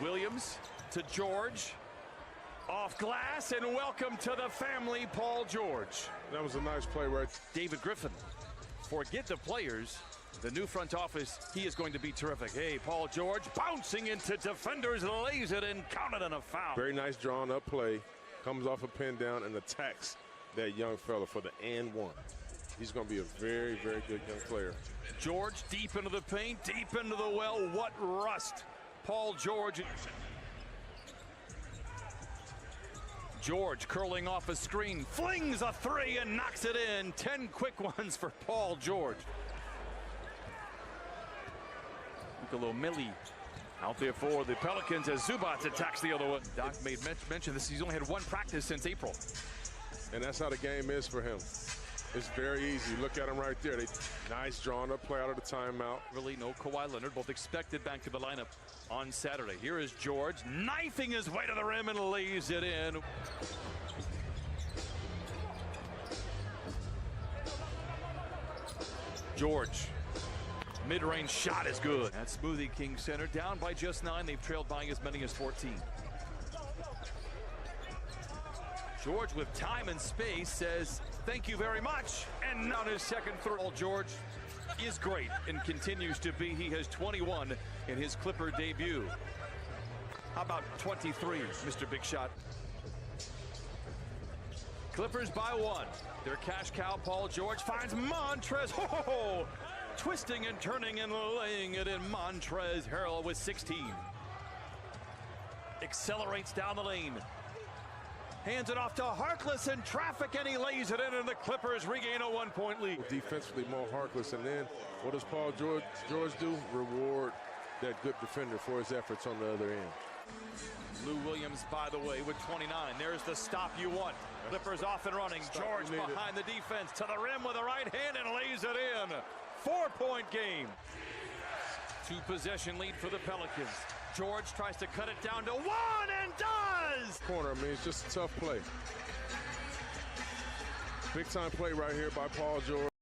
Williams to George. Off glass, and welcome to the family, Paul George. That was a nice play right. David Griffin. Forget the players. The new front office, he is going to be terrific. Hey, Paul George bouncing into defenders, lays it in, counted on a foul. Very nice drawn up play. Comes off a pin down and attacks that young fella for the and one. He's going to be a very, very good young player. George deep into the paint, deep into the well. What rust. Paul George. George curling off a screen, flings a three and knocks it in. 10 quick ones for Paul George. Niccolo Milli out there for the Pelicans as Zubac attacks the other one. Doc made mention this. He's only had one practice since April. And that's how the game is for him. It's very easy. Look at him right there. Nice drawn up play out of the timeout. Really no Kawhi Leonard, both expected back to the lineup on Saturday. Here is George knifing his way to the rim and lays it in. George, mid-range shot is good. That Smoothie King Center down by just 9. They've trailed by as many as 14. George with time and space says, thank you very much. And on his second throw, George is great and continues to be. He has 21 in his Clipper debut. How about 23, Mr. Big Shot? Clippers by 1. Their cash cow, Paul George, finds Montrezl. Oh, twisting and turning and laying it in. Montrezl Harrell with 16. Accelerates down the lane. Hands it off to Harkless in traffic, and he lays it in, and the Clippers regain a 1-point lead. Defensively, Mo Harkless, and then what does Paul George do? Reward that good defender for his efforts on the other end. Lou Williams, by the way, with 29. There's the stop you want. Clippers off and running. George behind the defense to the rim with the right hand and lays it in. 4-point game. 2-possession lead for the Pelicans. George tries to cut it down to 1 and does! Corner, I mean, it's just a tough play. Big time play right here by Paul George.